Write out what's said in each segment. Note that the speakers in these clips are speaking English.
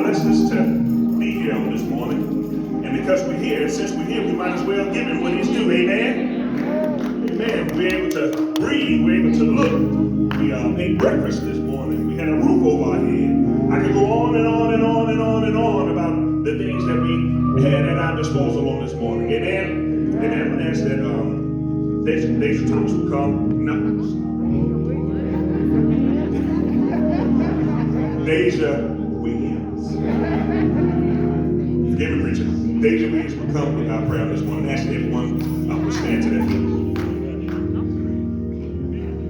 blessed us to be here on this morning. And because we're here, since we're here, we might as well give him what he's due. Amen? Amen. We're able to breathe. We're able to look. We ate breakfast this morning. We had a roof over our head. I could go on and on and on and on and on about the things that we had at our disposal on this morning. Amen? Amen. I'm going to ask that Elijah Thomas will come. No. Deja Williams. Forgive me, preacher. Deja Williams will come with our prayer this morning. Ask everyone will stand to their feet.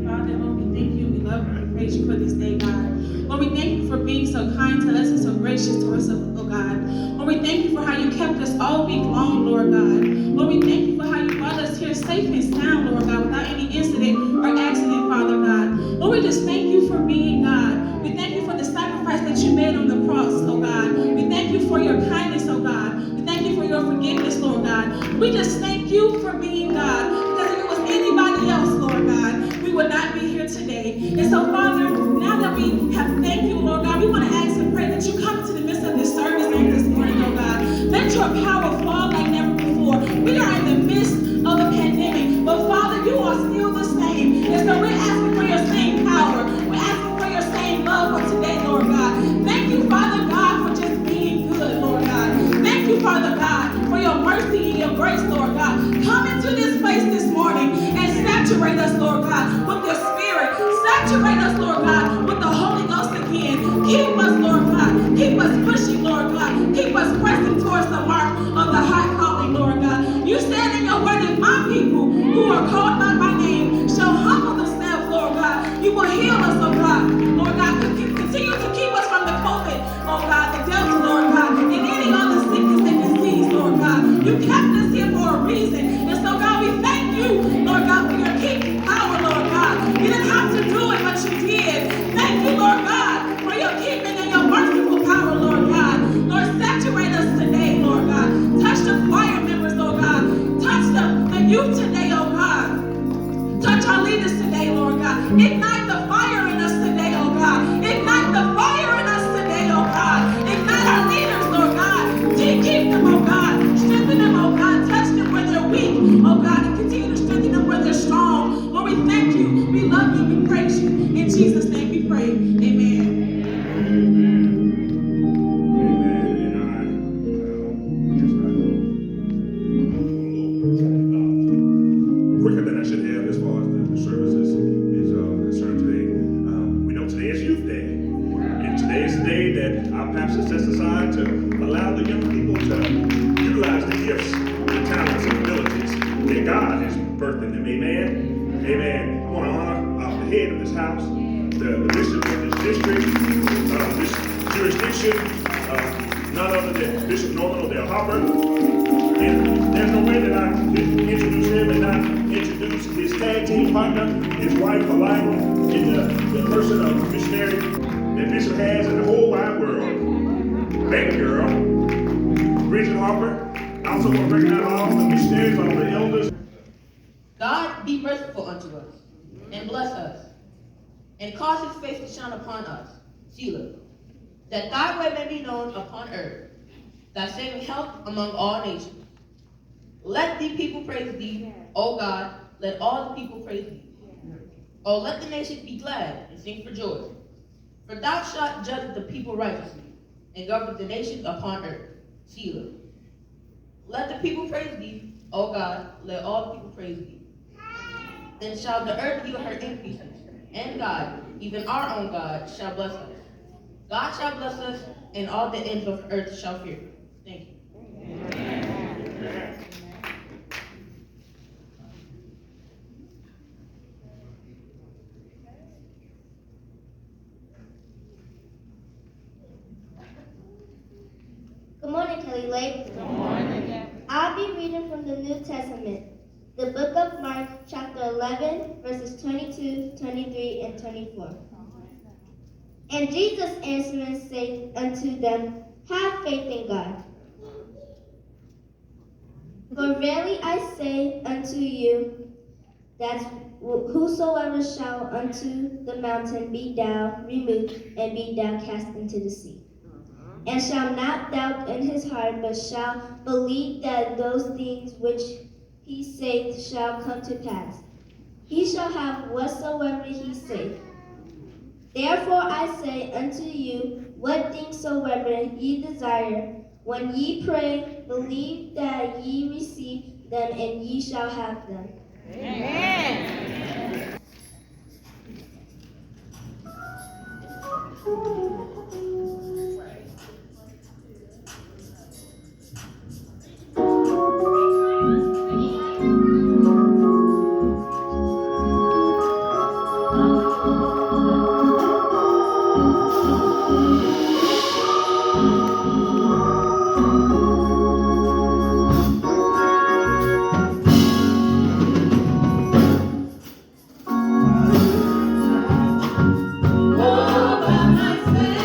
Father, Lord, we thank you, we love you, we praise you for this day, God. Lord, we thank you for being so kind to us and so gracious to us, oh God. Lord, we thank you for how you kept us all week long, Lord God. Lord, we thank you for how you brought us here safe and sound, Lord God, without any incident or accident, Father God. Lord, we just thank you for being God. We thank you for the sacrifice that you made on the cross, oh God. We thank you for your kindness, oh God. We thank you for your forgiveness, Lord God. We just thank you for being God. Because if it was anybody else, Lord God, we would not be here today. And so, Father, now that we have thanked you, Lord God, we want to ask and pray that you come into the midst of this service on this morning, oh God. Let your power fall like never before. We are in the midst of a pandemic, but Father, you are still the same. And so we're asking for your same power. We're asking for your same love for today, Lord God. Thank you, Father God, for just being good, Lord God. Thank you, Father God, for your mercy and your grace, Lord God. Come into this place this morning and saturate us, Lord God, with your spirit. Saturate us, Lord God, with the Holy Ghost again. Keep us, Lord God. Keep us pushing, Lord God. Keep us pressing towards the mark of the high calling, Lord God. You said in your word, if my people who are called by my name shall humble themselves, Lord God, you will heal us, oh God. Lord God, continue to keep us from the COVID, oh God, the Delta, Lord God, and any other sickness and disease, Lord God. You kept us here for a reason. And so, God, we thank you, Lord God, for your keeping power, Lord God. You didn't have to do it, but you did. Thank you, Lord God, for your keeping and your merciful power, Lord God. Lord, saturate us today, Lord God. Touch the choir members, Lord God. Touch the youth today, oh God. Touch our leaders today, Lord God. Ignite the fire in us today, oh God. Ignite the fire in us today, oh God. Ignite our leaders, Lord God. Keep them, oh God. Strengthen them, oh God. Touch them where they're weak, oh God. And continue to strengthen them where they're strong. Lord, we thank you. We love you. We praise you. In Jesus' name we pray. Amen. Quicker than I should have as far as the service is concerned today. We know today is Youth Day. And today is the day that our pastor sets aside to allow the young people to utilize the gifts, the talents, and abilities that God has birthed in them. Amen? Amen. I want to honor the head of this house, the bishop of this district, this jurisdiction, none other than Bishop Norman Odell Hopper. And there's no way that I can introduce him and not introduce his tag team partner, his wife, Elijah, in the person of missionary that Bishop has in the whole wide world. Baby girl, Bridget Harper. I also want to recognize all the missionaries, all the elders. God be merciful unto us, and bless us, and cause his face to shine upon us, Selah, that thy way may be known upon earth, thy saving help among all nations. Let the people praise thee, O God, let all the people praise thee. Oh, let the nations be glad and sing for joy. For thou shalt judge the people righteously, and govern the nations upon earth, Selah. Let the people praise thee, O God, let all the people praise thee. Then shall the earth yield her increases, and God, even our own God, shall bless us. God shall bless us, and all the ends of earth shall fear. Thank you. Amen. Good morning, Kelly Lake. Good morning. I'll be reading from the New Testament, the book of Mark, chapter 11, verses 22, 23, and 24. And Jesus answering said unto them, have faith in God. For verily I say unto you, that whosoever shall unto the mountain be thou removed, and be thou cast into the sea, and shall not doubt in his heart, but shall believe that those things which he saith shall come to pass, he shall have whatsoever he saith. Therefore I say unto you, what things soever ye desire, when ye pray, believe that ye receive them, and ye shall have them. Amen. All by myself.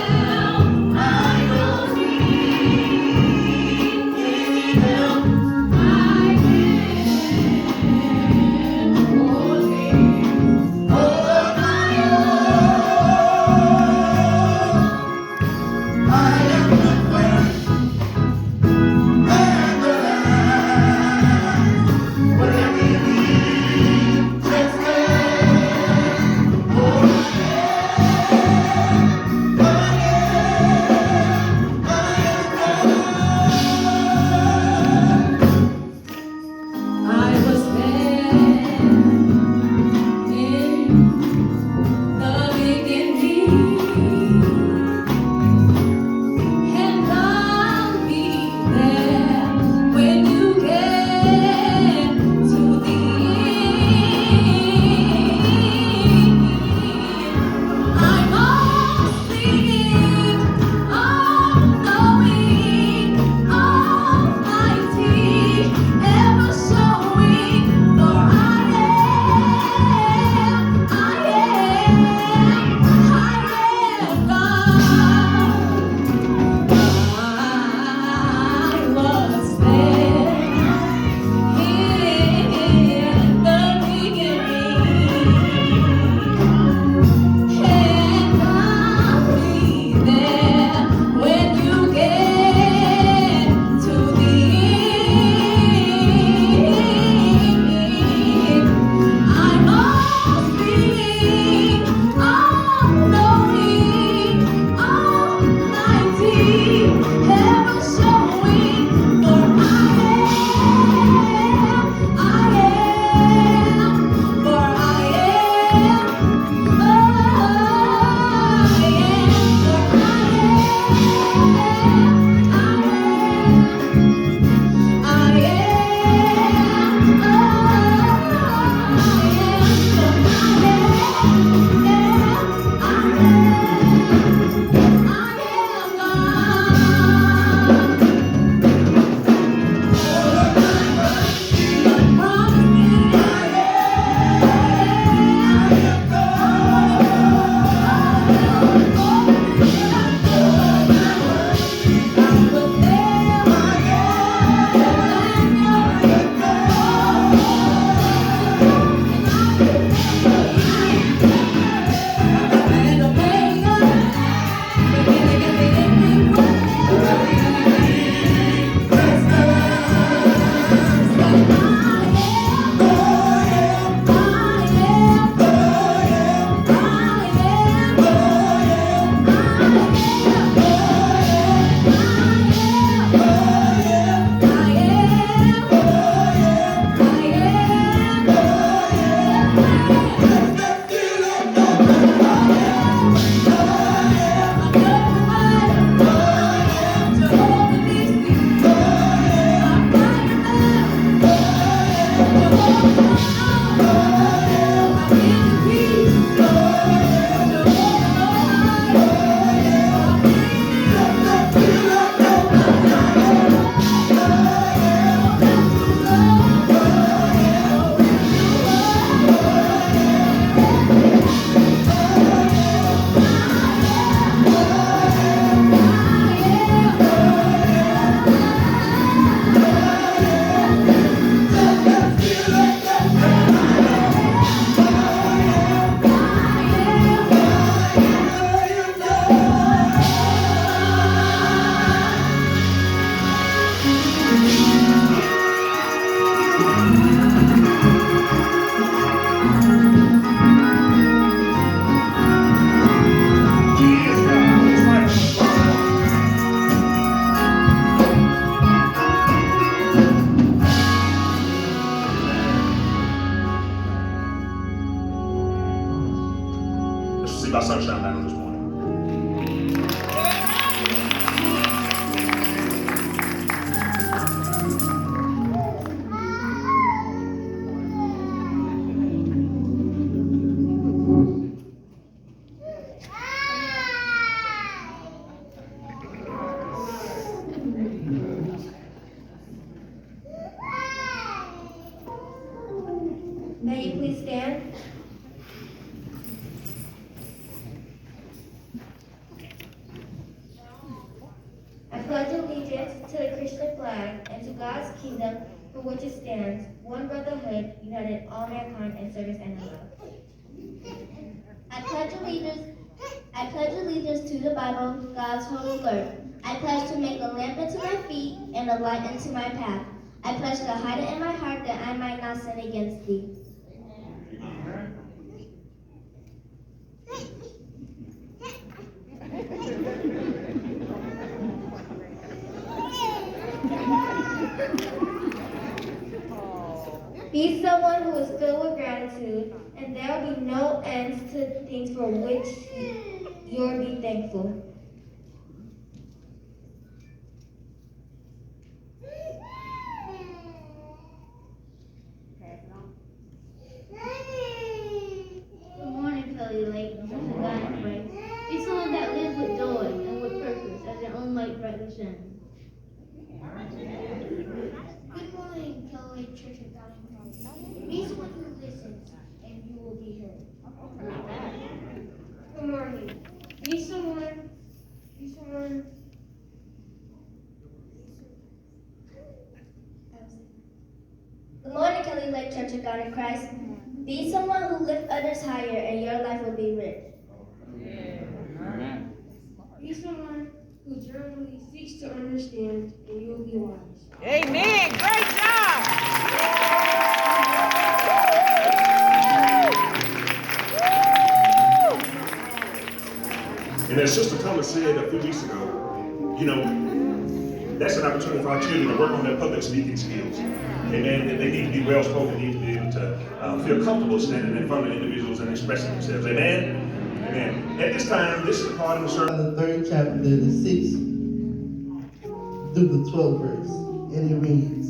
pledge allegiance to the Christian flag and to God's kingdom for which it stands, one brotherhood, united all mankind in service and in love. I pledge allegiance to the Bible, God's holy word. I pledge to make a lamp unto my feet and a light unto my path. I pledge to hide it in my heart that I might not sin against thee. Be someone who is filled with gratitude, and there will be no ends to things for which you'll be thankful. Good morning, Kelly Lake. Be someone that lives with joy and with purpose, as your own light brightly shines. Good morning, Kelly Lake Church of God in Christ. Be someone who listens, and you will be heard. Good morning. Be someone. Good morning, Kelly Lake Church of God in Christ. Be someone who lifts others higher, and your life will be rich. Be someone who generally seeks to understand, and you will be wise. Amen. Great job. And as Sister Thomas said a few weeks ago, that's an opportunity for our children to work on their public speaking skills. Amen. They need to be well spoken, they need to be able to feel comfortable standing in front of individuals and expressing themselves. Amen. Amen. At this time, this is the part of the sermon. The 3rd chapter, the 6th through the 12th verse, and it reads,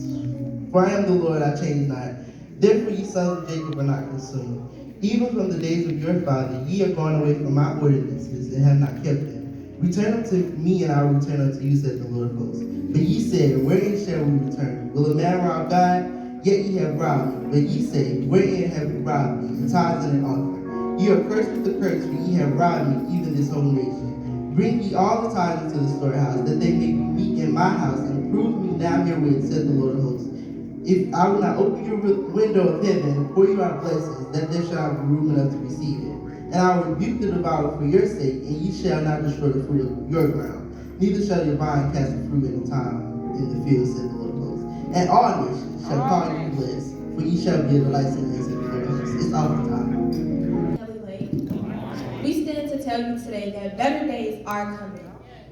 For I am the Lord, I change not. Therefore ye sons of Jacob are not consumed. Even from the days of your father, ye are gone away from my ordinances and have not kept them. Return unto me, and I will return unto you, said the Lord of hosts. But ye said, Wherein shall we return? Will a man rob God? Yet ye have robbed me. But ye say, Wherein have we robbed me? In tithes and in offering. Ye are cursed with the curse, for ye have robbed me, even this whole nation. Bring ye all the tithes into the storehouse, that they may be meat in my house, and prove me now herewith, said the Lord of hosts. If I will not open your window of heaven and pour you out blessings, that there shall not be room enough to receive it. And I will rebuke the devourer for your sake, and ye shall not destroy the fruit of your ground. Neither shall your vine cast the fruit in the time in the field, said the Lord of hosts. And all nations shall call you blessed, for ye shall be a delightsome name, said the Lord of hosts. It's all the time. Kelly Lake. We stand to tell you today that better days are coming.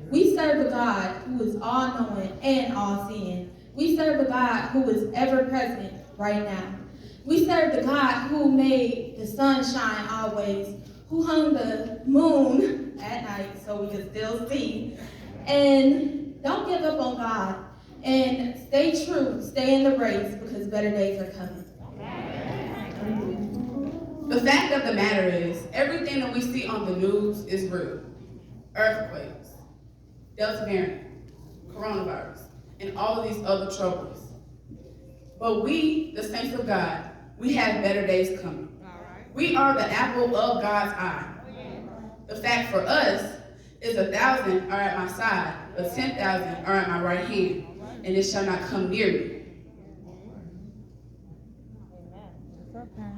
We serve a God who is all-knowing and all-seeing. We serve a God who is ever-present right now. We serve the God who made the sun shine always, who hung the moon at night so we can still see. And don't give up on God. And stay true, stay in the race, because better days are coming. The fact of the matter is, everything that we see on the news is real. Earthquakes, Delta variant, coronavirus, and all of these other troubles. But we, the saints of God, we have better days coming. We are the apple of God's eye. The fact for us is 1,000 are at my side, but 10,000 are at my right hand, and it shall not come near me.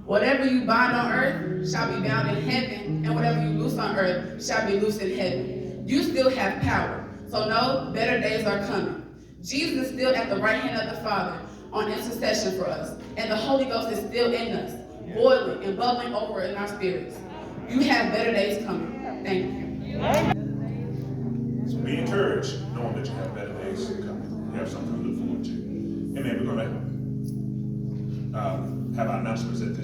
Whatever you bind on earth shall be bound in heaven, and whatever you loose on earth shall be loosed in heaven. You still have power, so know better days are coming. Jesus is still at the right hand of the Father on intercession for us, and the Holy Ghost is still in us, boiling and bubbling over in our spirits. You have better days coming. Thank you. So be encouraged, knowing that you have better days coming. You have something to look forward to. Amen. We're going to have our announcements at this